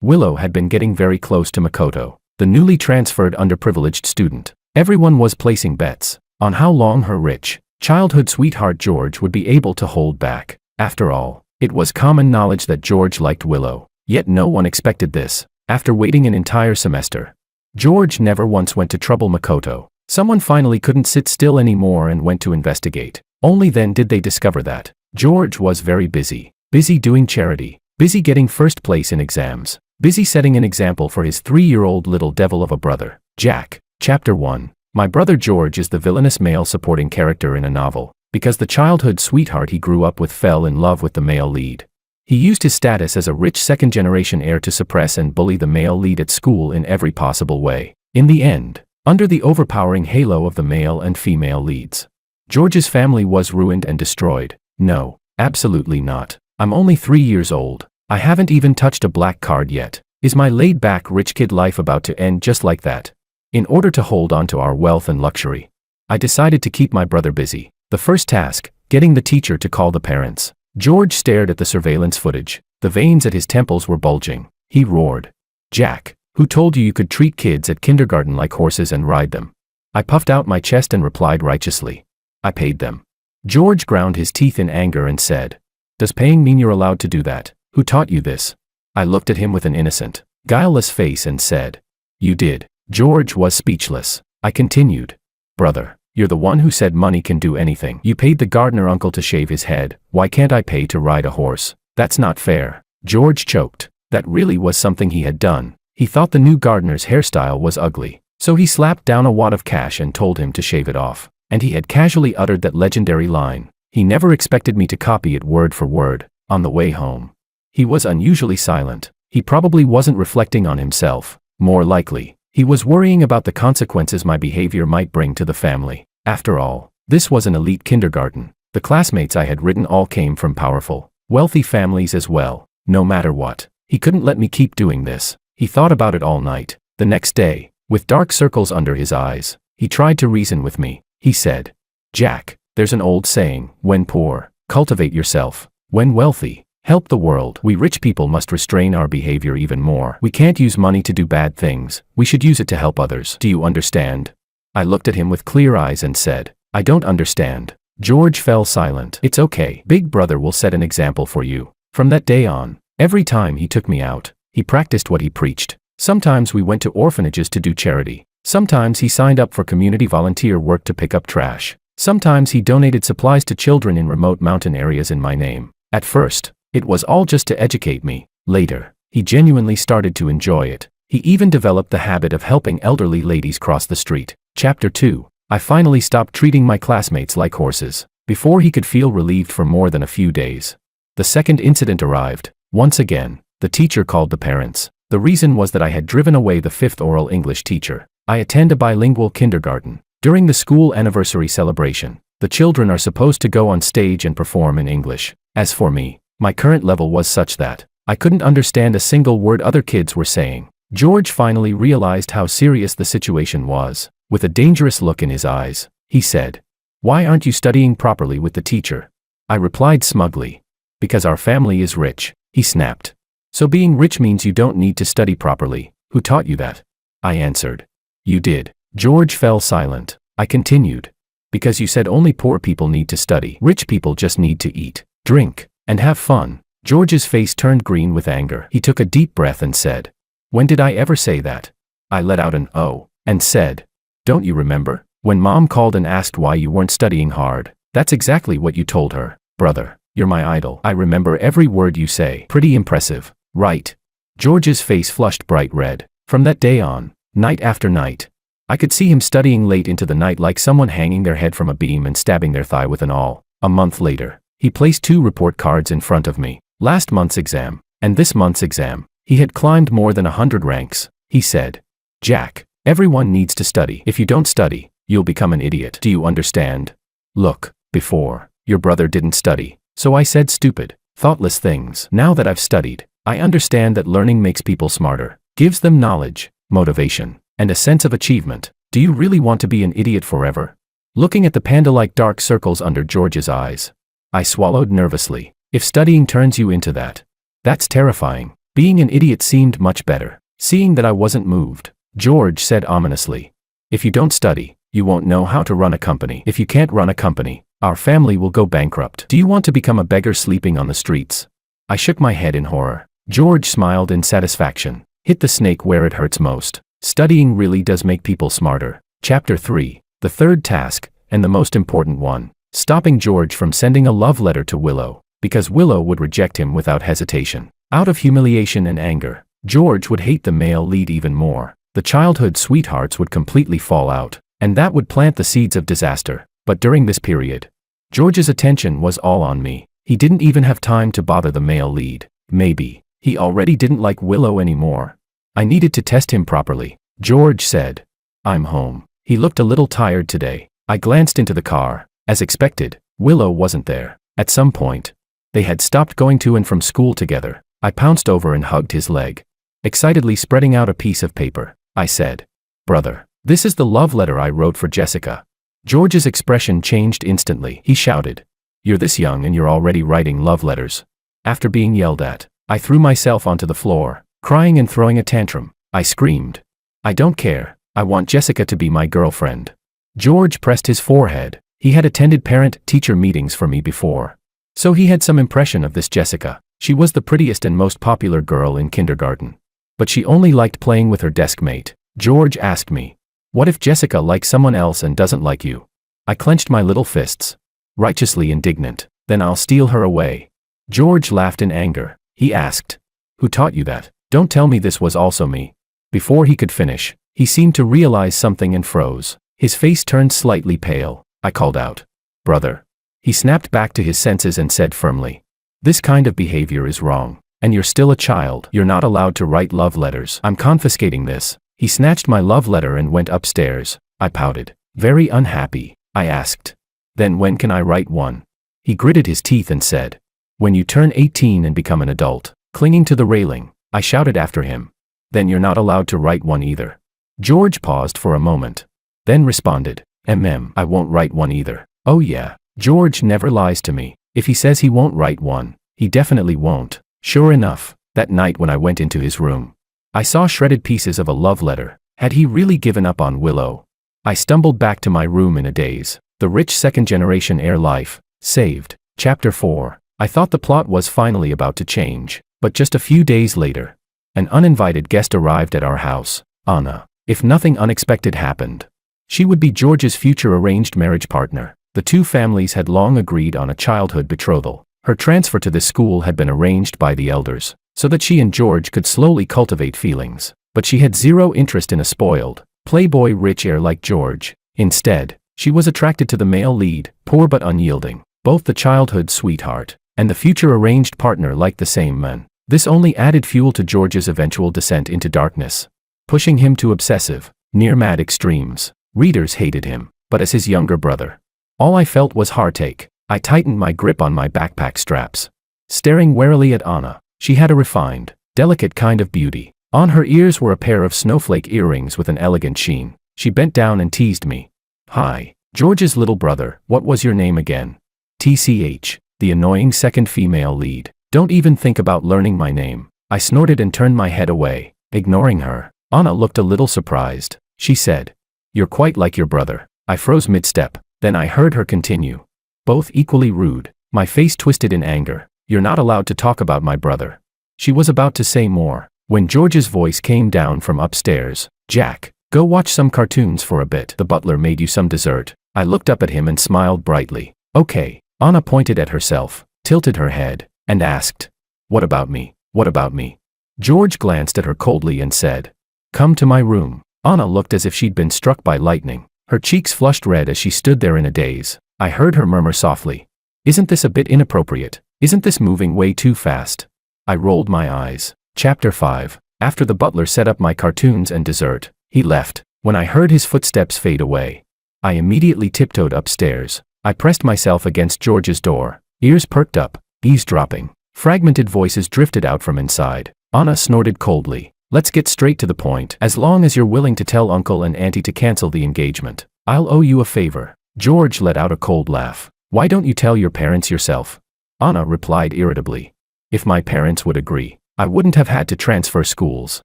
Willow had been getting very close to Makoto, the newly transferred underprivileged student. Everyone was placing bets on how long her rich, childhood sweetheart George would be able to hold back. After all, it was common knowledge that George liked Willow, yet no one expected this. After waiting an entire semester, George never once went to trouble Makoto. Someone finally couldn't sit still anymore and went to investigate. Only then did they discover that George was very busy. Busy doing charity, busy getting first place in exams, busy setting an example for his 3-year-old little devil of a brother, Jack. Chapter 1. My brother George is the villainous male supporting character in a novel, because the childhood sweetheart he grew up with fell in love with the male lead. He used his status as a rich second-generation heir to suppress and bully the male lead at school in every possible way. In the end, under the overpowering halo of the male and female leads, George's family was ruined and destroyed. No, absolutely not. I'm only 3 years old. I haven't even touched a black card yet. Is my laid-back rich kid life about to end just like that? In order to hold on to our wealth and luxury, I decided to keep my brother busy. The first task, getting the teacher to call the parents. George stared at the surveillance footage. The veins at his temples were bulging. He roared, "Jack, who told you you could treat kids at kindergarten like horses and ride them?" I puffed out my chest and replied righteously, "I paid them." George ground his teeth in anger and said, "Does paying mean you're allowed to do that? Who taught you this?" I looked at him with an innocent, guileless face and said, "You did." George was speechless. I continued, "Brother, you're the one who said money can do anything. You paid the gardener uncle to shave his head. Why can't I pay to ride a horse? That's not fair." George choked. That really was something he had done. He thought the new gardener's hairstyle was ugly, so he slapped down a wad of cash and told him to shave it off. And he had casually uttered that legendary line. He never expected me to copy it word for word. On the way home, he was unusually silent. He probably wasn't reflecting on himself. More likely, he was worrying about the consequences my behavior might bring to the family. After all, this was an elite kindergarten. The classmates I had written all came from powerful, wealthy families as well. No matter what, he couldn't let me keep doing this. He thought about it all night. The next day, with dark circles under his eyes, he tried to reason with me. He said, "Jack, there's an old saying, when poor, cultivate yourself. When wealthy, help the world. We rich people must restrain our behavior even more. We can't use money to do bad things. We should use it to help others. Do you understand?" I looked at him with clear eyes and said, "I don't understand." George fell silent. "It's okay. Big brother will set an example for you." From that day on, every time he took me out, he practiced what he preached. Sometimes we went to orphanages to do charity. Sometimes he signed up for community volunteer work to pick up trash. Sometimes he donated supplies to children in remote mountain areas in my name. At first, it was all just to educate me. Later, he genuinely started to enjoy it. He even developed the habit of helping elderly ladies cross the street. Chapter 2. I finally stopped treating my classmates like horses. Before he could feel relieved for more than a few days, the second incident arrived. Once again, the teacher called the parents. The reason was that I had driven away the 5th oral English teacher. I attend a bilingual kindergarten. During the school anniversary celebration, the children are supposed to go on stage and perform in English. As for me, my current level was such that I couldn't understand a single word other kids were saying. George finally realized how serious the situation was. With a dangerous look in his eyes, he said, "Why aren't you studying properly with the teacher?" I replied smugly, "Because our family is rich." He snapped. "So being rich means you don't need to study properly. Who taught you that?" I answered, "You did." George fell silent. I continued, "Because you said only poor people need to study. Rich people just need to eat, drink, and have fun." George's face turned green with anger. He took a deep breath and said, "When did I ever say that?" I let out an "oh," and said, "Don't you remember? When Mom called and asked why you weren't studying hard, that's exactly what you told her." "Brother, you're my idol. I remember every word you say." "Pretty impressive, right?" George's face flushed bright red. From that day on, night after night, I could see him studying late into the night like someone hanging their head from a beam and stabbing their thigh with an awl. A month later, he placed 2 report cards in front of me. Last month's exam, and this month's exam. He had climbed more than 100 ranks. He said, "Jack, everyone needs to study. If you don't study, you'll become an idiot. Do you understand? Look, before, your brother didn't study, so I said stupid, thoughtless things. Now that I've studied, I understand that learning makes people smarter, gives them knowledge, motivation, and a sense of achievement. Do you really want to be an idiot forever?" Looking at the panda-like dark circles under George's eyes, I swallowed nervously. "If studying turns you into that, that's terrifying. Being an idiot seemed much better. Seeing that I wasn't moved, George said ominously, "If you don't study, you won't know how to run a company. If you can't run a company, our family will go bankrupt. Do you want to become a beggar sleeping on the streets?" I shook my head in horror. George smiled in satisfaction. "Hit the snake where it hurts most. Studying really does make people smarter." Chapter 3. The third task, and the most important one. Stopping George from sending a love letter to Willow, because Willow would reject him without hesitation. Out of humiliation and anger, George would hate the male lead even more. The childhood sweethearts would completely fall out, and that would plant the seeds of disaster. But during this period, George's attention was all on me. He didn't even have time to bother the male lead. Maybe he already didn't like Willow anymore. I needed to test him properly. George said, "I'm home." He looked a little tired today. I glanced into the car. As expected, Willow wasn't there. At some point, they had stopped going to and from school together. I pounced over and hugged his leg. Excitedly spreading out a piece of paper, I said, "Brother, this is the love letter I wrote for Jessica." George's expression changed instantly. He shouted, "You're this young and you're already writing love letters." After being yelled at, I threw myself onto the floor, crying and throwing a tantrum. I screamed, "I don't care. I want Jessica to be my girlfriend." George pressed his forehead. He had attended parent-teacher meetings for me before, so he had some impression of this Jessica. She was the prettiest and most popular girl in kindergarten. But she only liked playing with her desk mate. George asked me, "What if Jessica likes someone else and doesn't like you?" I clenched my little fists, righteously indignant. "Then I'll steal her away." George laughed in anger. He asked, "Who taught you that? Don't tell me this was also me." Before he could finish, he seemed to realize something and froze. His face turned slightly pale. I called out, "Brother." He snapped back to his senses and said firmly, "This kind of behavior is wrong. And you're still a child. You're not allowed to write love letters. I'm confiscating this." He snatched my love letter and went upstairs. I pouted. Very unhappy. I asked, "Then when can I write one?" He gritted his teeth and said, "When you turn 18 and become an adult." Clinging to the railing, I shouted after him, "Then you're not allowed to write one either." George paused for a moment, then responded, I won't write one either." "Oh yeah, George never lies to me. If he says he won't write one, he definitely won't." Sure enough, that night when I went into his room, I saw shredded pieces of a love letter. Had he really given up on Willow? I stumbled back to my room in a daze. The rich second-generation heir life, saved. Chapter 4. I thought the plot was finally about to change, but just a few days later, an uninvited guest arrived at our house, Anna. If nothing unexpected happened, she would be George's future arranged marriage partner. The two families had long agreed on a childhood betrothal. Her transfer to this school had been arranged by the elders, so that she and George could slowly cultivate feelings. But she had zero interest in a spoiled, playboy rich heir like George. Instead, she was attracted to the male lead, poor but unyielding. Both the childhood sweetheart and the future arranged partner liked the same men. This only added fuel to George's eventual descent into darkness, pushing him to obsessive, near-mad extremes. Readers hated him, but as his younger brother, all I felt was heartache. I tightened my grip on my backpack straps, staring warily at Anna. She had a refined, delicate kind of beauty. On her ears were a pair of snowflake earrings with an elegant sheen. She bent down and teased me. "Hi, George's little brother, what was your name again?" "TCH, the annoying second female lead. Don't even think about learning my name." I snorted and turned my head away, ignoring her. Anna looked a little surprised. She said, "You're quite like your brother." I froze mid-step. Then I heard her continue, "Both equally rude." My face twisted in anger. "You're not allowed to talk about my brother." She was about to say more, when George's voice came down from upstairs. "Jack, go watch some cartoons for a bit. The butler made you some dessert." I looked up at him and smiled brightly. "Okay." Anna pointed at herself, tilted her head, and asked, "What about me? What about me?" George glanced at her coldly and said, "Come to my room." Anna looked as if she'd been struck by lightning. Her cheeks flushed red as she stood there in a daze. I heard her murmur softly, "Isn't this a bit inappropriate? Isn't this moving way too fast?" I rolled my eyes. Chapter 5. After the butler set up my cartoons and dessert, he left. When I heard his footsteps fade away, I immediately tiptoed upstairs. I pressed myself against George's door, ears perked up, eavesdropping. Fragmented voices drifted out from inside. Anna snorted coldly. "Let's get straight to the point. As long as you're willing to tell Uncle and Auntie to cancel the engagement, I'll owe you a favor." George let out a cold laugh. "Why don't you tell your parents yourself?" Anna replied irritably. "If my parents would agree, I wouldn't have had to transfer schools.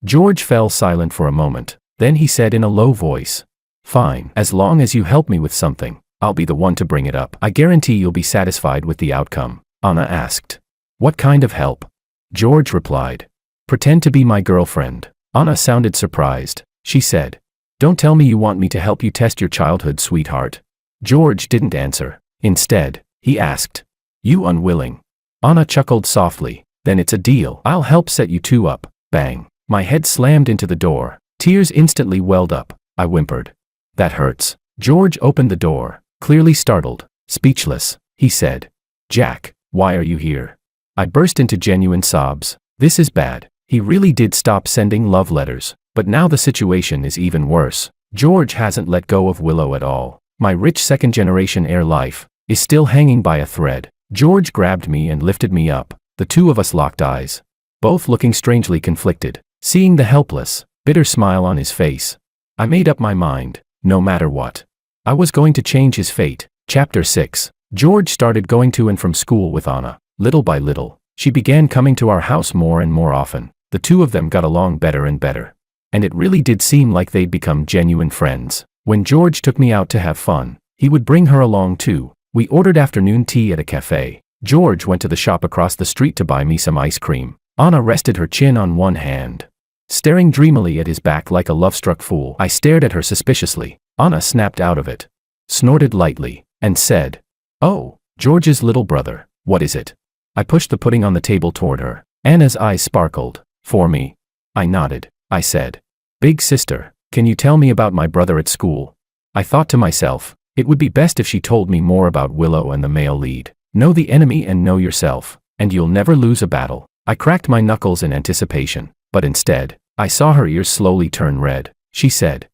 George fell silent for a moment. Then he said in a low voice, "Fine, as long as you help me with something, I'll be the one to bring it up. I guarantee you'll be satisfied with the outcome." Anna asked. "What kind of help?" George replied. "Pretend to be my girlfriend." Anna sounded surprised. She said, "Don't tell me you want me to help you test your childhood sweetheart." George didn't answer. Instead, he asked, "You unwilling?" Anna chuckled softly. "Then it's a deal. I'll help set you two up." Bang. My head slammed into the door. Tears instantly welled up. I whimpered. "That hurts." George opened the door, clearly startled, speechless. He said, "Jack, why are you here?" I burst into genuine sobs. This is bad. He really did stop sending love letters, but now the situation is even worse. George hasn't let go of Willow at all. My rich second-generation heir life is still hanging by a thread. George grabbed me and lifted me up. The two of us locked eyes, both looking strangely conflicted, seeing the helpless, bitter smile on his face. I made up my mind, no matter what, I was going to change his fate. Chapter 6. George started going to and from school with Anna. Little by little, she began coming to our house more and more often. The two of them got along better and better. And it really did seem like they'd become genuine friends. When George took me out to have fun, he would bring her along too. We ordered afternoon tea at a cafe. George went to the shop across the street to buy me some ice cream. Anna rested her chin on one hand, staring dreamily at his back like a love-struck fool. I stared at her suspiciously. Anna snapped out of it, snorted lightly, and said, "Oh, George's little brother, what is it?" I pushed the pudding on the table toward her. Anna's eyes sparkled. "For me?" I nodded. I said, "Big sister, can you tell me about my brother at school?" I thought to myself, it would be best if she told me more about Willow and the male lead. Know the enemy and know yourself, and you'll never lose a battle. I cracked my knuckles in anticipation, but instead, I saw her ears slowly turn red. She said,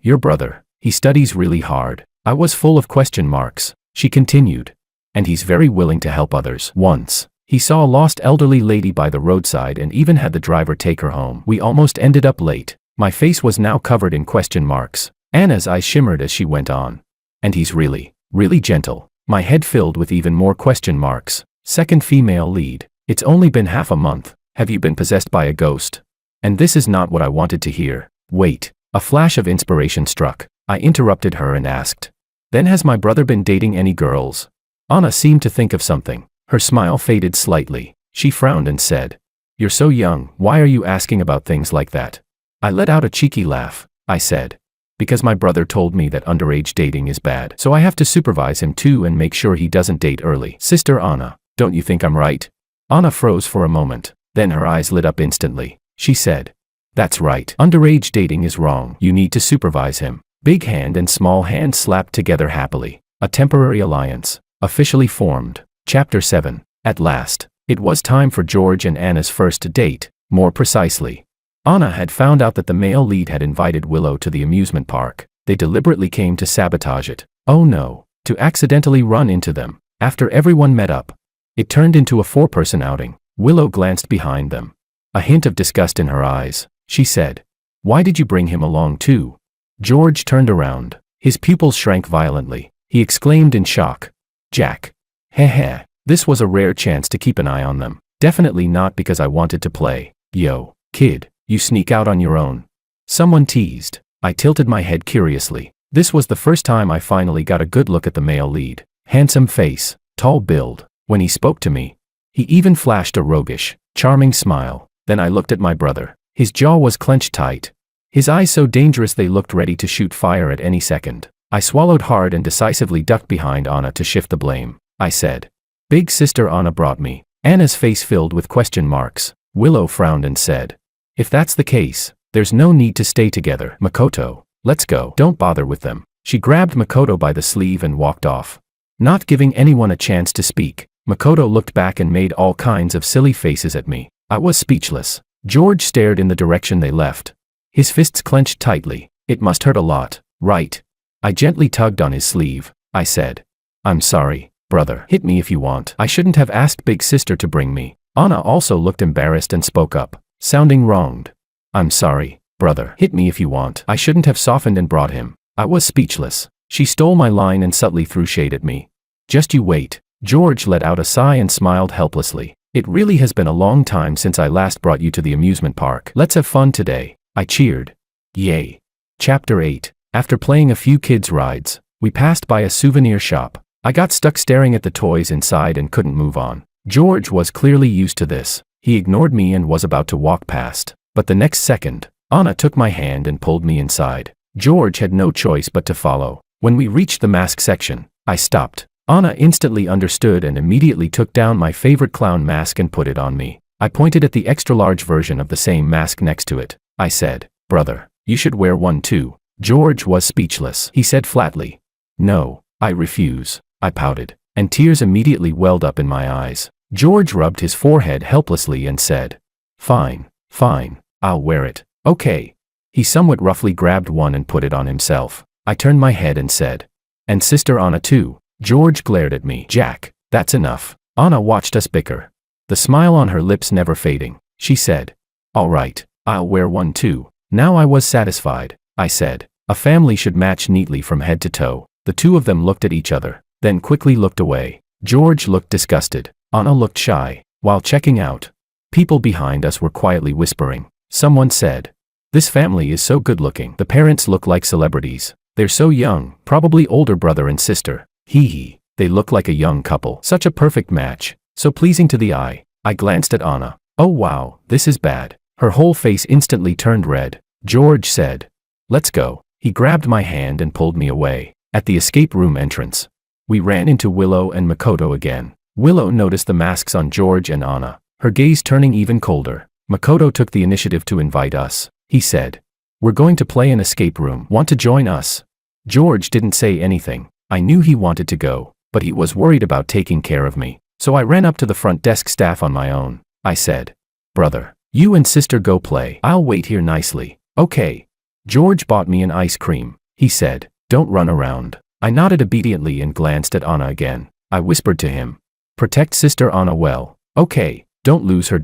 Your brother, he studies really hard." I was full of question marks. She continued, "And he's very willing to help others. Once, he saw a lost elderly lady by the roadside and even had the driver take her home. We almost ended up late." My face was now covered in question marks. Anna's eyes shimmered as she went on. "And he's really, really gentle." My head filled with even more question marks. Second female lead. "It's only been half a month. Have you been possessed by a ghost?" And this is not what I wanted to hear. Wait. A flash of inspiration struck. I interrupted her and asked, "Then has my brother been dating any girls?" Anna seemed to think of something. Her smile faded slightly. She frowned and said, "You're so young, why are you asking about things like that?" I let out a cheeky laugh. I said, "Because my brother told me that underage dating is bad, so I have to supervise him too and make sure he doesn't date early." Sister Anna, don't you think I'm right? Anna froze for a moment, then her eyes lit up instantly. She said, "That's right. Underage dating is wrong. You need to supervise him." Big hand and small hand slapped together happily. A temporary alliance, officially formed. Chapter 7. At last, it was time for George and Anna's first date. More precisely, Anna had found out that the male lead had invited Willow to the amusement park. They deliberately came to sabotage it. Oh no, to accidentally run into them. After everyone met up, it turned into a four-person outing. Willow glanced behind them, a hint of disgust in her eyes. She said, "Why did you bring him along too?" George turned around. His pupils shrank violently. He exclaimed in shock, "Jack. Heh. This was a rare chance to keep an eye on them. Definitely not because I wanted to play. Yo, kid, you sneak out on your own?" Someone teased. I tilted my head curiously. This was the first time I finally got a good look at the male lead. Handsome face, tall build. When he spoke to me, he even flashed a roguish, charming smile. Then I looked at my brother. His jaw was clenched tight, his eyes so dangerous they looked ready to shoot fire at any second. I swallowed hard and decisively ducked behind Anna to shift the blame. I said, "Big sister Anna brought me." Anna's face filled with question marks. Willow frowned and said, "If that's the case, there's no need to stay together. Makoto, let's go. Don't bother with them." She grabbed Makoto by the sleeve and walked off, not giving anyone a chance to speak. Makoto looked back and made all kinds of silly faces at me. I was speechless. George stared in the direction they left, his fists clenched tightly. "It must hurt a lot, right?" I gently tugged on his sleeve. I said, "I'm sorry, brother. Hit me if you want. I shouldn't have asked big sister to bring me." Anna also looked embarrassed and spoke up, sounding wronged. "I'm sorry, brother. Hit me if you want. I shouldn't have softened and brought him." I was speechless. She stole my line and subtly threw shade at me. "Just you wait." George let out a sigh and smiled helplessly. It really has been a long time since I last brought you to the amusement park. Let's have fun today, I cheered. Yay. Chapter 8. After playing a few kids' rides, we passed by a souvenir shop. I got stuck staring at the toys inside and couldn't move on. George was clearly used to this. He ignored me and was about to walk past. But the next second, Anna took my hand and pulled me inside. George had no choice but to follow. When we reached the mask section, I stopped. Anna instantly understood and immediately took down my favorite clown mask and put it on me. I pointed at the extra-large version of the same mask next to it. I said, "Brother, you should wear one too." George was speechless. He said flatly, "No, I refuse." I pouted, and tears immediately welled up in my eyes. George rubbed his forehead helplessly and said, "Fine, fine, I'll wear it." "Okay." He somewhat roughly grabbed one and put it on himself. I turned my head and said, "And Sister Anna too." George glared at me. "Jack, that's enough." Anna watched us bicker, the smile on her lips never fading. She said, "All right, I'll wear one too." Now I was satisfied. I said, "A family should match neatly from head to toe." The two of them looked at each other, then quickly looked away. George looked disgusted. Anna looked shy. While checking out, people behind us were quietly whispering. Someone said, "This family is so good-looking. The parents look like celebrities. They're so young, probably older brother and sister. Hee hee, they look like a young couple. Such a perfect match, so pleasing to the eye." I glanced at Anna. "Oh wow, this is bad." Her whole face instantly turned red. George said, "Let's go." He grabbed my hand and pulled me away. At the escape room entrance, we ran into Willow and Makoto again. Willow noticed the masks on George and Anna, her gaze turning even colder. Makoto took the initiative to invite us. He said, "We're going to play an escape room. Want to join us?" George didn't say anything. I knew he wanted to go, but he was worried about taking care of me. So I ran up to the front desk staff on my own. I said, "Brother, you and sister go play. I'll wait here nicely." "Okay." George bought me an ice cream. He said, "Don't run around." I nodded obediently and glanced at Anna again. I whispered to him, "Protect Sister Anna well." "Okay, don't lose her."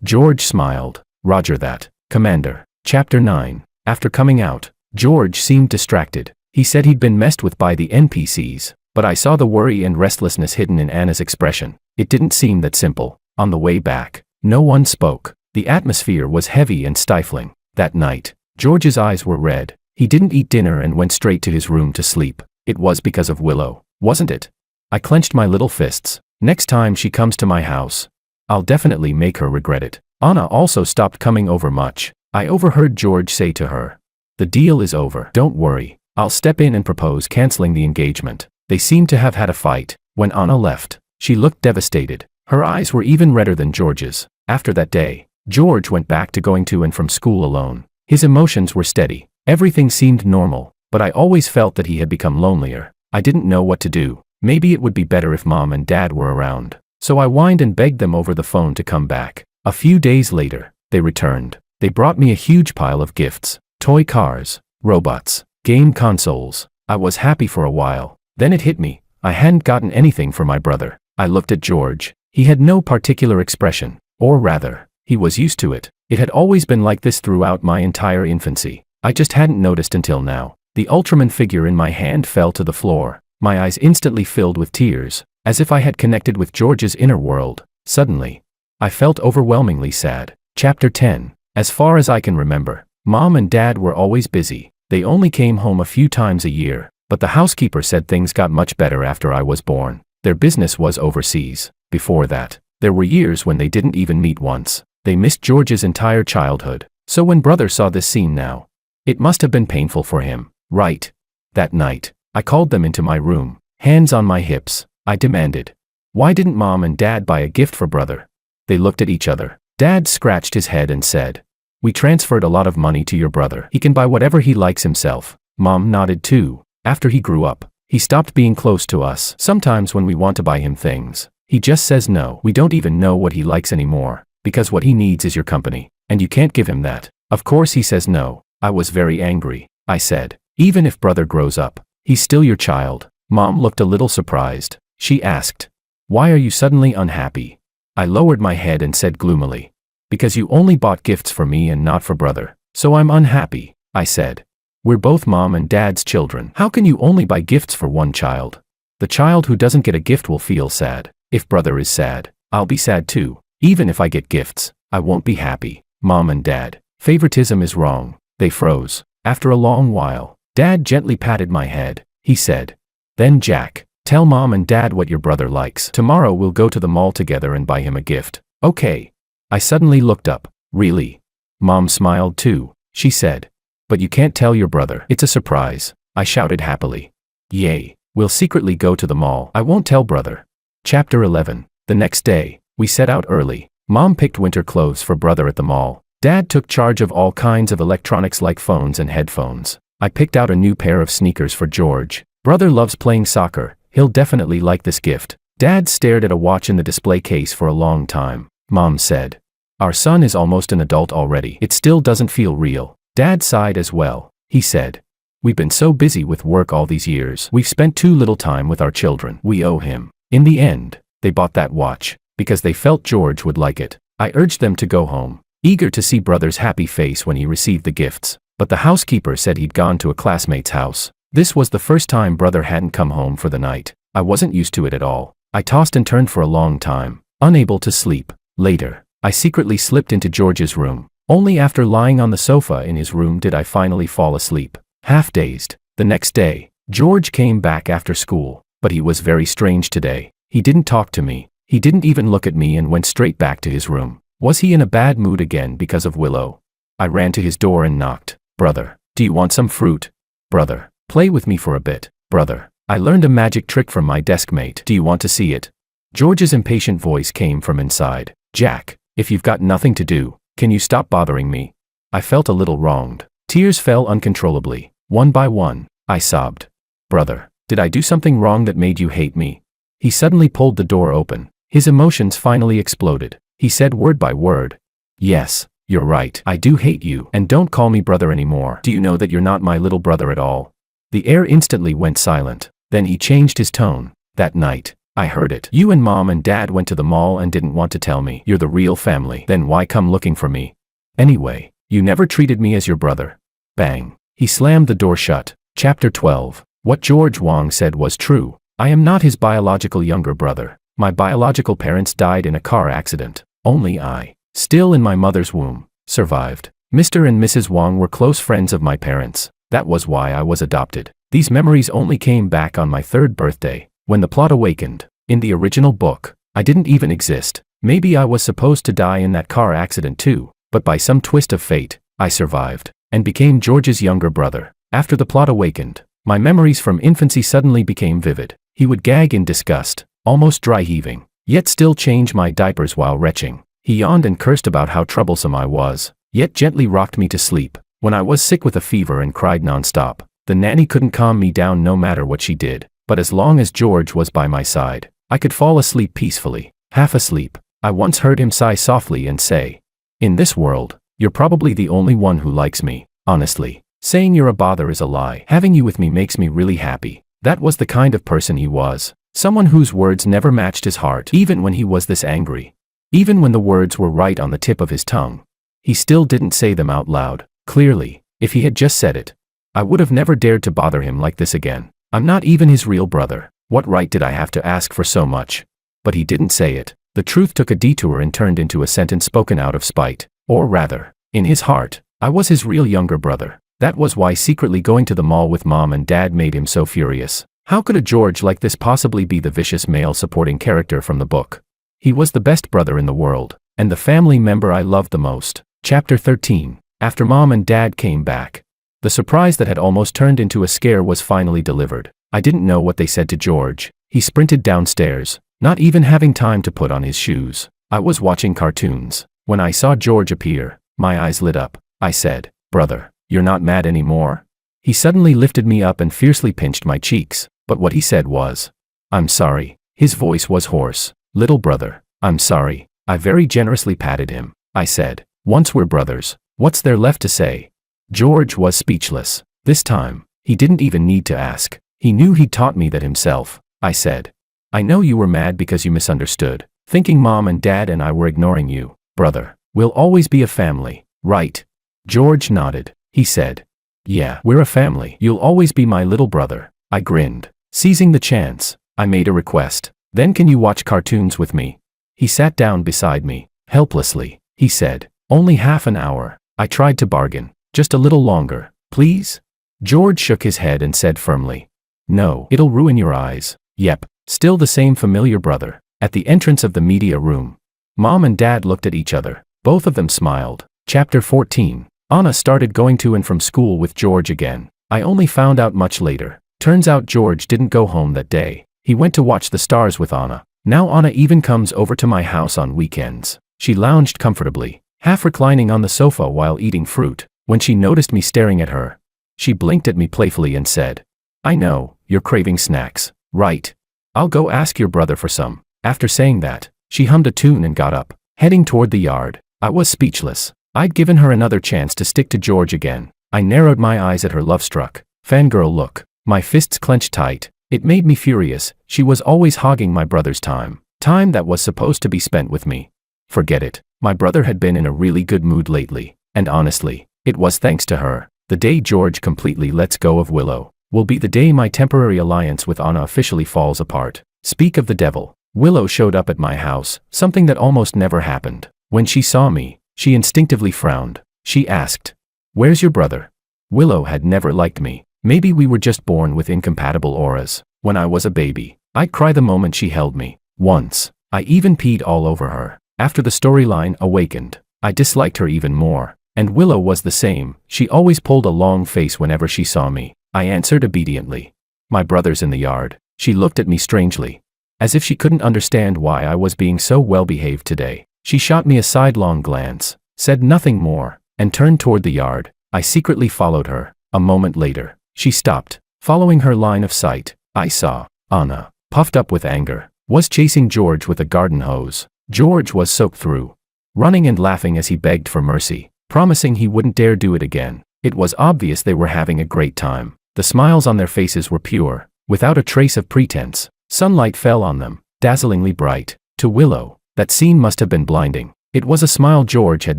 George smiled. "Roger that, Commander." Chapter 9. After coming out, George seemed distracted. He said he'd been messed with by the NPCs, but I saw the worry and restlessness hidden in Anna's expression. It didn't seem that simple. On the way back, no one spoke. The atmosphere was heavy and stifling. That night, George's eyes were red. He didn't eat dinner and went straight to his room to sleep. It was because of Willow, wasn't it? I clenched my little fists. Next time she comes to my house, I'll definitely make her regret it. Anna also stopped coming over much. I overheard George say to her, "The deal is over. Don't worry. I'll step in and propose canceling the engagement." They seemed to have had a fight. When Anna left, she looked devastated. Her eyes were even redder than George's. After that day, George went back to going to and from school alone. His emotions were steady. Everything seemed normal, but I always felt that he had become lonelier. I didn't know what to do. Maybe it would be better if Mom and Dad were around. So I whined and begged them over the phone to come back. A few days later, they returned. They brought me a huge pile of gifts. Toy cars, robots, game consoles. I was happy for a while. Then it hit me. I hadn't gotten anything for my brother. I looked at George. He had no particular expression. Or rather, he was used to it. It had always been like this throughout my entire infancy. I just hadn't noticed until now. The Ultraman figure in my hand fell to the floor. My eyes instantly filled with tears, as if I had connected with George's inner world. Suddenly, I felt overwhelmingly sad. Chapter 10. As far as I can remember, Mom and Dad were always busy. They only came home a few times a year, but the housekeeper said things got much better after I was born. Their business was overseas. Before that, there were years when they didn't even meet once. They missed George's entire childhood. So when brother saw this scene now, it must have been painful for him, right? That night, I called them into my room. Hands on my hips, I demanded, "Why didn't Mom and Dad buy a gift for brother?" They looked at each other. Dad scratched his head and said, "We transferred a lot of money to your brother. He can buy whatever he likes himself." Mom nodded too. After he grew up, he stopped being close to us. Sometimes when we want to buy him things, he just says no. We don't even know what he likes anymore, because what he needs is your company, and you can't give him that. Of course he says no. I was very angry. I said, "Even if brother grows up, he's still your child." Mom looked a little surprised. She asked, "Why are you suddenly unhappy?" I lowered my head and said gloomily, "Because you only bought gifts for me and not for brother, so I'm unhappy." I said, "We're both Mom and Dad's children. How can you only buy gifts for one child? The child who doesn't get a gift will feel sad. If brother is sad, I'll be sad too." Even if I get gifts, I won't be happy. Mom and Dad, favoritism is wrong. They froze. After a long while, Dad gently patted my head. He said, "Then Jack, tell Mom and Dad what your brother likes. Tomorrow we'll go to the mall together and buy him a gift." "Okay." I suddenly looked up. "Really?" Mom smiled too. She said, "But you can't tell your brother. It's a surprise." I shouted happily. "Yay. We'll secretly go to the mall. I won't tell brother." Chapter 11. The next day, we set out early. Mom picked winter clothes for brother at the mall. Dad took charge of all kinds of electronics like phones and headphones. I picked out a new pair of sneakers for George. Brother loves playing soccer. He'll definitely like this gift. Dad stared at a watch in the display case for a long time. Mom said, "Our son is almost an adult already. It still doesn't feel real." Dad sighed as well. He said, "We've been so busy with work all these years. We've spent too little time with our children. We owe him." In the end, they bought that watch because they felt George would like it. I urged them to go home, eager to see brother's happy face when he received the gifts. But the housekeeper said he'd gone to a classmate's house. This was the first time brother hadn't come home for the night. I wasn't used to it at all. I tossed and turned for a long time, unable to sleep. Later, I secretly slipped into George's room. Only after lying on the sofa in his room did I finally fall asleep, half dazed. The next day, George came back after school, but he was very strange today. He didn't talk to me. He didn't even look at me and went straight back to his room. Was he in a bad mood again because of Willow? I ran to his door and knocked. "Brother, do you want some fruit?" "Brother, play with me for a bit." "Brother, I learned a magic trick from my desk mate. Do you want to see it?" George's impatient voice came from inside. "Jack, if you've got nothing to do, can you stop bothering me?" I felt a little wronged. Tears fell uncontrollably. One by one, I sobbed. "Brother, did I do something wrong that made you hate me?" He suddenly pulled the door open. His emotions finally exploded. He said word by word, "Yes, you're right. I do hate you. And don't call me brother anymore. Do you know that you're not my little brother at all?" The air instantly went silent. Then he changed his tone. "That night, I heard it. You and Mom and Dad went to the mall and didn't want to tell me. You're the real family. Then why come looking for me? Anyway, you never treated me as your brother." Bang. He slammed the door shut. Chapter 12. What George Wong said was true. I am not his biological younger brother. My biological parents died in a car accident. Only I, still in my mother's womb, survived. Mr. and Mrs. Wong were close friends of my parents. That was why I was adopted. These memories only came back on my 3rd birthday, when the plot awakened. In the original book, I didn't even exist. Maybe I was supposed to die in that car accident too, but by some twist of fate, I survived, and became George's younger brother. After the plot awakened, my memories from infancy suddenly became vivid. He would gag in disgust, almost dry heaving, yet still change my diapers while retching. He yawned and cursed about how troublesome I was, yet gently rocked me to sleep. When I was sick with a fever and cried nonstop, the nanny couldn't calm me down no matter what she did. But as long as George was by my side, I could fall asleep peacefully. Half asleep, I once heard him sigh softly and say, "In this world, you're probably the only one who likes me. Honestly, saying you're a bother is a lie. Having you with me makes me really happy." That was the kind of person he was. Someone whose words never matched his heart, even when he was this angry. Even when the words were right on the tip of his tongue, he still didn't say them out loud. Clearly, if he had just said it, I would have never dared to bother him like this again. I'm not even his real brother. What right did I have to ask for so much? But he didn't say it. The truth took a detour and turned into a sentence spoken out of spite. Or rather, in his heart, I was his real younger brother. That was why secretly going to the mall with Mom and Dad made him so furious. How could a George like this possibly be the vicious male supporting character from the book? He was the best brother in the world, and the family member I loved the most. Chapter 13. After Mom and Dad came back, the surprise that had almost turned into a scare was finally delivered. I didn't know what they said to George. He sprinted downstairs, not even having time to put on his shoes. I was watching cartoons. When I saw George appear, my eyes lit up. I said, "Brother, you're not mad anymore?" He suddenly lifted me up and fiercely pinched my cheeks, but what he said was, "I'm sorry." His voice was hoarse. "Little brother, I'm sorry." I very generously patted him. I said, "Once we're brothers, what's there left to say?" George was speechless. This time, he didn't even need to ask. He knew he'd taught me that himself. I said, "I know you were mad because you misunderstood, thinking Mom and Dad and I were ignoring you. Brother, we'll always be a family, right?" George nodded. He said, "Yeah, we're a family. You'll always be my little brother." I grinned. Seizing the chance, I made a request. "Then can you watch cartoons with me?" He sat down beside me. Helplessly, he said, "Only half an hour." I tried to bargain. "Just a little longer, please?" George shook his head and said firmly, "No, it'll ruin your eyes." Yep, still the same familiar brother. At the entrance of the media room, Mom and Dad looked at each other. Both of them smiled. Chapter 14. Anna started going to and from school with George again. I only found out much later. Turns out George didn't go home that day. He went to watch the stars with Anna. Now Anna even comes over to my house on weekends. She lounged comfortably, half reclining on the sofa while eating fruit. When she noticed me staring at her, she blinked at me playfully and said, "I know, you're craving snacks, right? I'll go ask your brother for some." After saying that, she hummed a tune and got up, heading toward the yard. I was speechless. I'd given her another chance to stick to George again. I narrowed my eyes at her love-struck, fangirl look. My fists clenched tight. It made me furious. She was always hogging my brother's time that was supposed to be spent with me. Forget it. My brother had been in a really good mood lately, and honestly, it was thanks to her. The day George completely lets go of Willow will be the day my temporary alliance with Anna officially falls apart. Speak of the devil. Willow showed up at my house, something that almost never happened. When she saw me, she instinctively frowned. She asked, "Where's your brother?" Willow had never liked me. Maybe we were just born with incompatible auras. When I was a baby, I'd cry the moment she held me. Once, I even peed all over her. After the storyline awakened, I disliked her even more. And Willow was the same. She always pulled a long face whenever she saw me. I answered obediently. "My brother's in the yard." She looked at me strangely, as if she couldn't understand why I was being so well-behaved today. She shot me a sidelong glance, said nothing more, and turned toward the yard. I secretly followed her. A moment later, she stopped. Following her line of sight, I saw Anna, puffed up with anger, was chasing George with a garden hose. George was soaked through, running and laughing as he begged for mercy, promising he wouldn't dare do it again. It was obvious they were having a great time. The smiles on their faces were pure, without a trace of pretense. Sunlight fell on them, dazzlingly bright. To Willow, that scene must have been blinding. It was a smile George had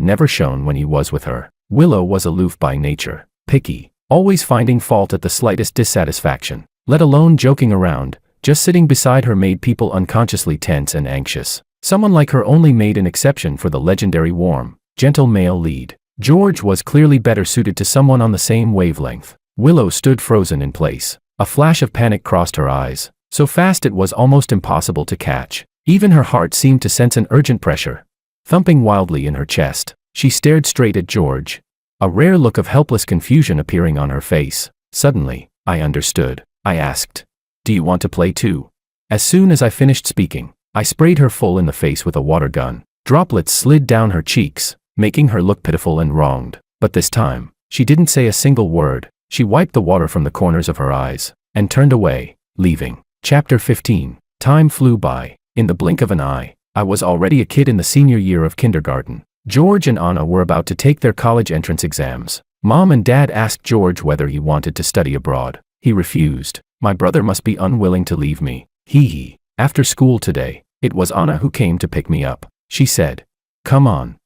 never shown when he was with her. Willow was aloof by nature, picky, always finding fault at the slightest dissatisfaction, let alone joking around. Just sitting beside her made people unconsciously tense and anxious. Someone like her only made an exception for the legendary warm, gentle male lead. George was clearly better suited to someone on the same wavelength. Willow stood frozen in place. A flash of panic crossed her eyes, so fast it was almost impossible to catch. Even her heart seemed to sense an urgent pressure, thumping wildly in her chest. She stared straight at George, a rare look of helpless confusion appearing on her face. Suddenly, I understood. I asked, "Do you want to play too?" As soon as I finished speaking, I sprayed her full in the face with a water gun. Droplets slid down her cheeks, making her look pitiful and wronged. But this time, she didn't say a single word. She wiped the water from the corners of her eyes, and turned away, leaving. Chapter 15. Time flew by. In the blink of an eye, I was already a kid in the senior year of kindergarten. George and Anna were about to take their college entrance exams. Mom and Dad asked George whether he wanted to study abroad. He refused. My brother must be unwilling to leave me. Hee. After school today, it was Anna who came to pick me up. She said, Come on,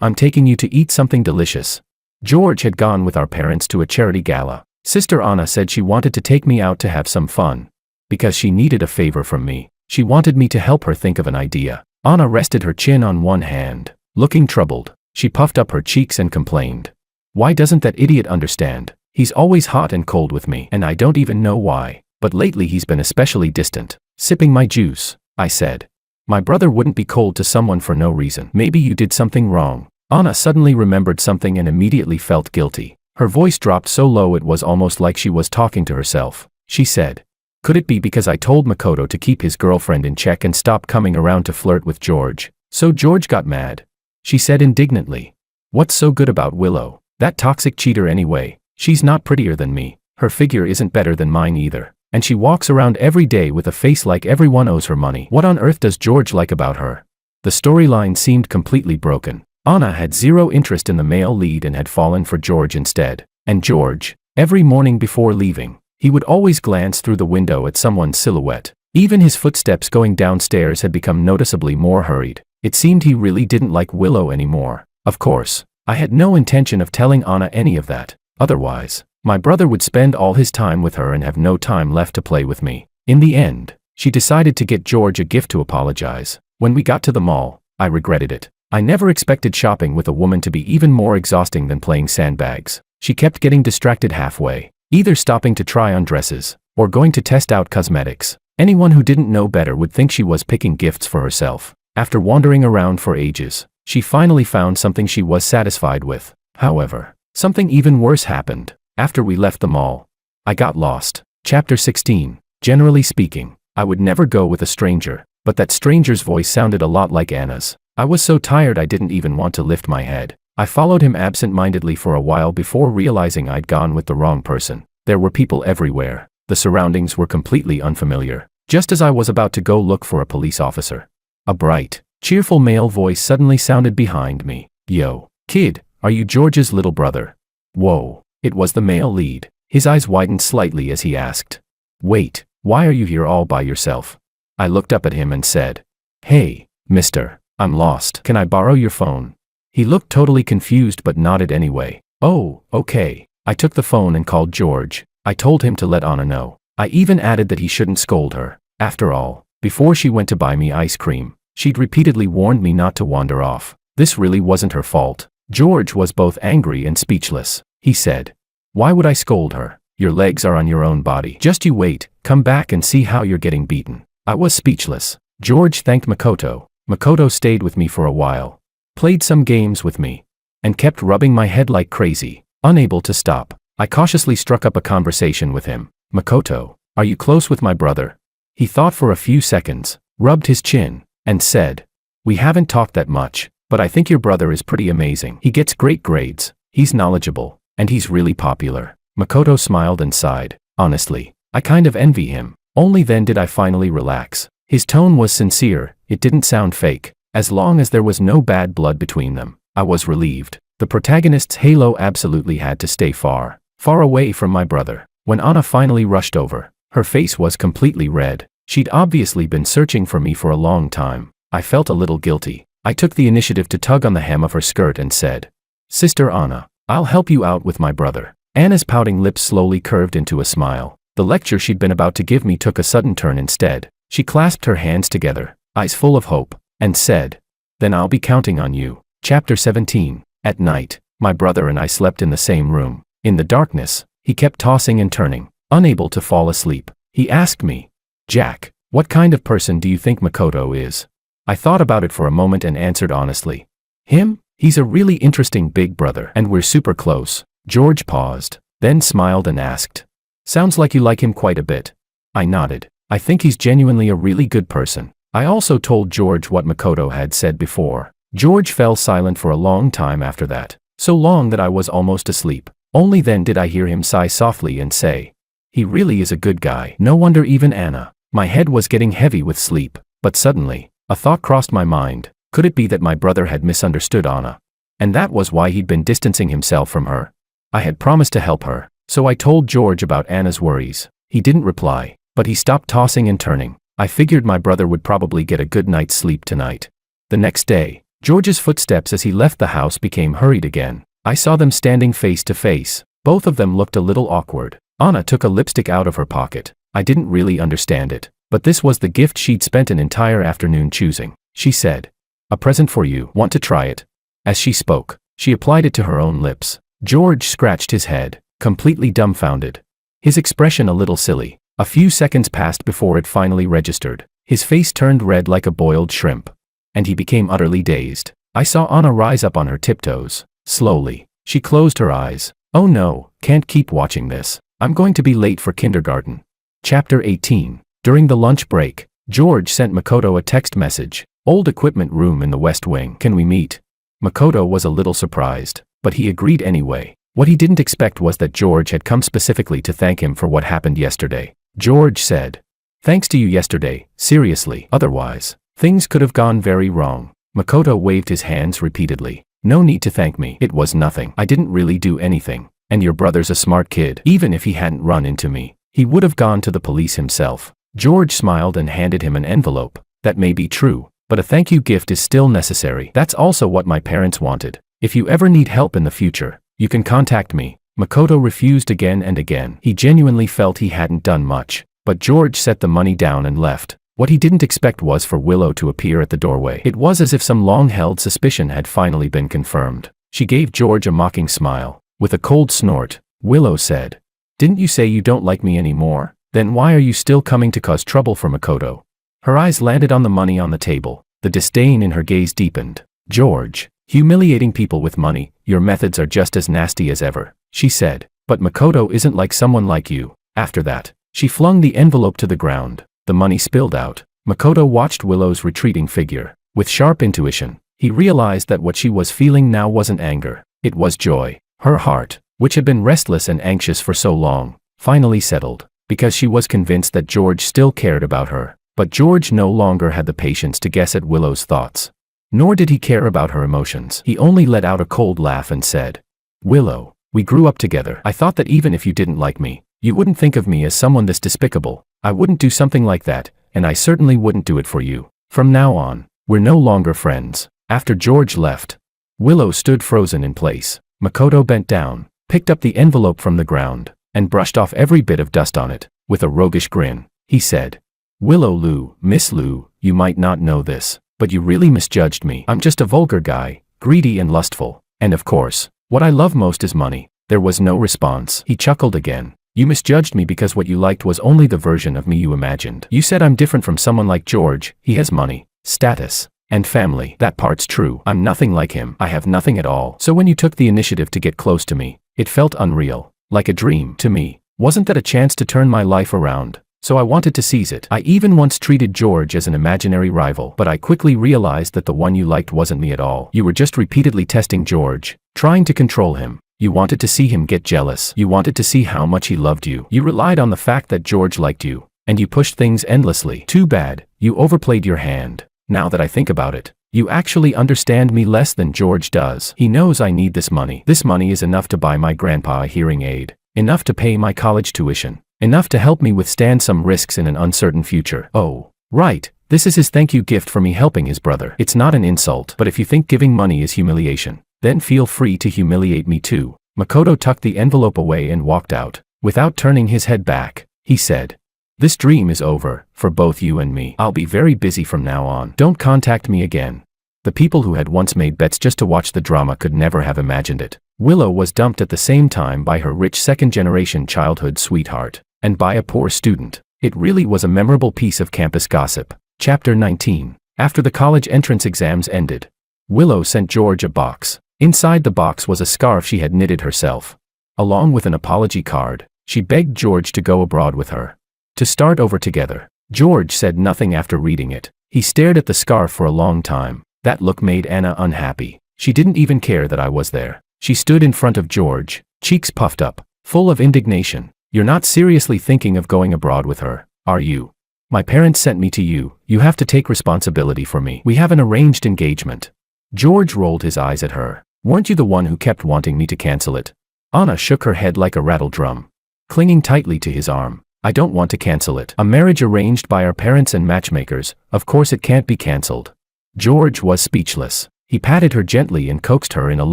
I'm taking you to eat something delicious." George had gone with our parents to a charity gala. Sister Anna said she wanted to take me out to have some fun, because she needed a favor from me. She wanted me to help her think of an idea. Anna rested her chin on one hand, looking troubled. She puffed up her cheeks and complained, "Why doesn't that idiot understand? He's always hot and cold with me, and I don't even know why. But lately he's been especially distant." Sipping my juice, I said, "My brother wouldn't be cold to someone for no reason. Maybe you did something wrong." Anna suddenly remembered something and immediately felt guilty. Her voice dropped so low it was almost like she was talking to herself. She said, "Could it be because I told Makoto to keep his girlfriend in check and stop coming around to flirt with George? So George got mad?" She said indignantly. "What's so good about Willow? That toxic cheater anyway. She's not prettier than me. Her figure isn't better than mine either. And she walks around every day with a face like everyone owes her money. What on earth does George like about her?" The storyline seemed completely broken. Anna had zero interest in the male lead and had fallen for George instead. And George, every morning before leaving, he would always glance through the window at someone's silhouette. Even his footsteps going downstairs had become noticeably more hurried. It seemed he really didn't like Willow anymore. Of course, I had no intention of telling Anna any of that. Otherwise, my brother would spend all his time with her and have no time left to play with me. In the end, she decided to get George a gift to apologize. When we got to the mall, I regretted it. I never expected shopping with a woman to be even more exhausting than playing sandbags. She kept getting distracted halfway, either stopping to try on dresses, or going to test out cosmetics. Anyone who didn't know better would think she was picking gifts for herself. After wandering around for ages, she finally found something she was satisfied with. However, something even worse happened. After we left the mall, I got lost. Chapter 16. Generally speaking, I would never go with a stranger, but that stranger's voice sounded a lot like Anna's. I was so tired I didn't even want to lift my head. I followed him absent-mindedly for a while before realizing I'd gone with the wrong person. There were people everywhere. The surroundings were completely unfamiliar. Just as I was about to go look for a police officer, a bright, cheerful male voice suddenly sounded behind me. "Yo, kid, are you George's little brother?" Whoa, it was the male lead. His eyes widened slightly as he asked, "Wait, why are you here all by yourself?" I looked up at him and said, "Hey, mister, I'm lost. Can I borrow your phone?" He looked totally confused but nodded anyway. "Oh, okay." I took the phone and called George. I told him to let Anna know. I even added that he shouldn't scold her. After all, before she went to buy me ice cream, she'd repeatedly warned me not to wander off. This really wasn't her fault. George was both angry and speechless. He said, "Why would I scold her? Your legs are on your own body. Just you wait, come back and see how you're getting beaten." I was speechless. George thanked Makoto. Makoto stayed with me for a while, played some games with me, and kept rubbing my head like crazy, unable to stop. I cautiously struck up a conversation with him. "Makoto, are you close with my brother?" He thought for a few seconds, rubbed his chin, and said, "We haven't talked that much, but I think your brother is pretty amazing. He gets great grades, he's knowledgeable, and he's really popular." Makoto smiled and sighed. Honestly, I kind of envy him. Only then did I finally relax. His tone was sincere, it didn't sound fake. As long as there was no bad blood between them, I was relieved. The protagonist's halo absolutely had to stay far, far away from my brother. When Anna finally rushed over, her face was completely red. She'd obviously been searching for me for a long time. I felt a little guilty. I took the initiative to tug on the hem of her skirt and said, "Sister Anna, I'll help you out with my brother." Anna's pouting lips slowly curved into a smile. The lecture she'd been about to give me took a sudden turn instead. She clasped her hands together, eyes full of hope, and said, "Then I'll be counting on you." Chapter 17. At night, my brother and I slept in the same room. In the darkness, he kept tossing and turning, unable to fall asleep. He asked me, "Jack, what kind of person do you think Makoto is?" I thought about it for a moment and answered honestly, "Him? He's a really interesting big brother, and we're super close." George paused, then smiled and asked, "Sounds like you like him quite a bit." I nodded. I think he's genuinely a really good person. I also told George what Makoto had said before. George fell silent for a long time after that, so long that I was almost asleep. Only then did I hear him sigh softly and say, "He really is a good guy. No wonder even Anna." My head was getting heavy with sleep, but suddenly, a thought crossed my mind. Could it be that my brother had misunderstood Anna? And that was why he'd been distancing himself from her? I had promised to help her, so I told George about Anna's worries. He didn't reply, but he stopped tossing and turning. I figured my brother would probably get a good night's sleep tonight. The next day, George's footsteps as he left the house became hurried again. I saw them standing face to face. Both of them looked a little awkward. Anna took a lipstick out of her pocket. I didn't really understand it, but this was the gift she'd spent an entire afternoon choosing. She said, "A present for you. Want to try it?" As she spoke, she applied it to her own lips. George scratched his head, completely dumbfounded. His expression a little silly. A few seconds passed before it finally registered. His face turned red like a boiled shrimp, and he became utterly dazed. I saw Anna rise up on her tiptoes. Slowly, she closed her eyes. "Oh no, can't keep watching this. I'm going to be late for kindergarten." Chapter 18. During the lunch break, George sent Makoto a text message. "Old equipment room in the West Wing. Can we meet?" Makoto was a little surprised, but he agreed anyway. What he didn't expect was that George had come specifically to thank him for what happened yesterday. George said, "Thanks to you yesterday, seriously. Otherwise, things could have gone very wrong." Makoto waved his hands repeatedly. "No need to thank me. It was nothing. I didn't really do anything. And your brother's a smart kid. Even if he hadn't run into me, he would have gone to the police himself." George smiled and handed him an envelope. "That may be true, but a thank you gift is still necessary. That's also what my parents wanted. If you ever need help in the future, you can contact me." Makoto refused again and again. He genuinely felt he hadn't done much, but George set the money down and left. What he didn't expect was for Willow to appear at the doorway. It was as if some long-held suspicion had finally been confirmed. She gave George a mocking smile. With a cold snort, Willow said, "Didn't you say you don't like me anymore? Then why are you still coming to cause trouble for Makoto?" Her eyes landed on the money on the table. The disdain in her gaze deepened. "George, humiliating people with money, your methods are just as nasty as ever," she said. "But Makoto isn't like someone like you." After that, she flung the envelope to the ground. The money spilled out. Makoto watched Willow's retreating figure. With sharp intuition, he realized that what she was feeling now wasn't anger. It was joy. Her heart, which had been restless and anxious for so long, finally settled, because she was convinced that George still cared about her. But George no longer had the patience to guess at Willow's thoughts. Nor did he care about her emotions. He only let out a cold laugh and said, "Willow, we grew up together. I thought that even if you didn't like me, you wouldn't think of me as someone this despicable. I wouldn't do something like that, and I certainly wouldn't do it for you. From now on, we're no longer friends." After George left, Willow stood frozen in place. Makoto bent down, picked up the envelope from the ground, and brushed off every bit of dust on it. With a roguish grin, he said, "Willow Lu, Miss Lu, you might not know this, but you really misjudged me. I'm just a vulgar guy, greedy and lustful. And of course, what I love most is money." There was no response. He chuckled again. "You misjudged me because what you liked was only the version of me you imagined. You said I'm different from someone like George. He has money, status, and family. That part's true. I'm nothing like him. I have nothing at all. So when you took the initiative to get close to me, it felt unreal, like a dream to me. Wasn't that a chance to turn my life around? So I wanted to seize it. I even once treated George as an imaginary rival, but I quickly realized that the one you liked wasn't me at all. You were just repeatedly testing George, trying to control him. You wanted to see him get jealous. You wanted to see how much he loved you. You relied on the fact that George liked you, and you pushed things endlessly. Too bad, you overplayed your hand. Now that I think about it, you actually understand me less than George does. He knows I need this money. This money is enough to buy my grandpa a hearing aid, enough to pay my college tuition, enough to help me withstand some risks in an uncertain future. Oh, right, this is his thank you gift for me helping his brother. It's not an insult, but if you think giving money is humiliation, then feel free to humiliate me too." Makoto tucked the envelope away and walked out. Without turning his head back, he said, "This dream is over, for both you and me. I'll be very busy from now on. Don't contact me again." The people who had once made bets just to watch the drama could never have imagined it. Willow was dumped at the same time by her rich second-generation childhood sweetheart, and by a poor student. It really was a memorable piece of campus gossip. Chapter 19. After the college entrance exams ended, Willow sent George a box. Inside the box was a scarf she had knitted herself. Along with an apology card, she begged George to go abroad with her, to start over together. George said nothing after reading it. He stared at the scarf for a long time. That look made Anna unhappy. She didn't even care that I was there. She stood in front of George, cheeks puffed up, full of indignation. "You're not seriously thinking of going abroad with her, are you? My parents sent me to you. You have to take responsibility for me. We have an arranged engagement." George rolled his eyes at her. "Weren't you the one who kept wanting me to cancel it?" Anna shook her head like a rattle drum, clinging tightly to his arm. "I don't want to cancel it. A marriage arranged by our parents and matchmakers, of course it can't be cancelled." George was speechless. He patted her gently and coaxed her in a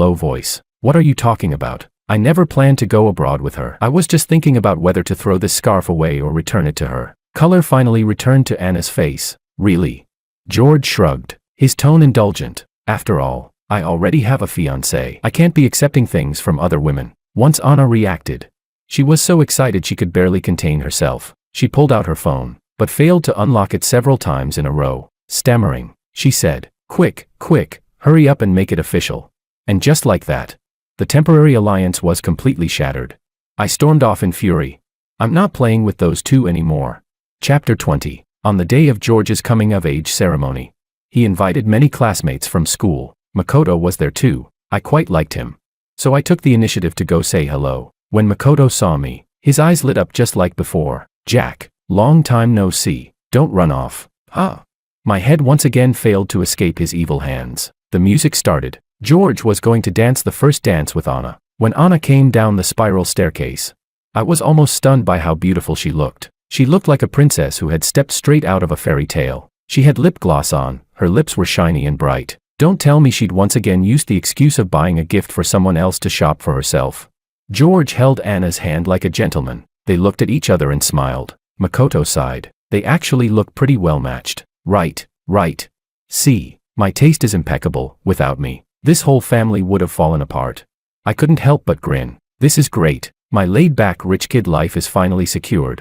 low voice. "What are you talking about? I never planned to go abroad with her. I was just thinking about whether to throw this scarf away or return it to her." Color finally returned to Anna's face. "Really?" George shrugged, his tone indulgent. "After all, I already have a fiancé. I can't be accepting things from other women." Once Anna reacted, she was so excited she could barely contain herself. She pulled out her phone, but failed to unlock it several times in a row. Stammering, she said, Quick, hurry up and make it official." And just like that, the temporary alliance was completely shattered. I stormed off in fury. I'm not playing with those two anymore. Chapter 20. On the day of George's coming-of-age ceremony, he invited many classmates from school. Makoto was there too. I quite liked him, so I took the initiative to go say hello. When Makoto saw me, his eyes lit up just like before. "Jack, long time no see. Don't run off." "Huh?" My head once again failed to escape his evil hands. The music started. George was going to dance the first dance with Anna. When Anna came down the spiral staircase, I was almost stunned by how beautiful she looked. She looked like a princess who had stepped straight out of a fairy tale. She had lip gloss on, her lips were shiny and bright. Don't tell me she'd once again used the excuse of buying a gift for someone else to shop for herself. George held Anna's hand like a gentleman. They looked at each other and smiled. Makoto sighed. They actually look pretty well matched. Right, right. See, my taste is impeccable. Without me, this whole family would have fallen apart. I couldn't help but grin. This is great. My laid-back rich kid life is finally secured.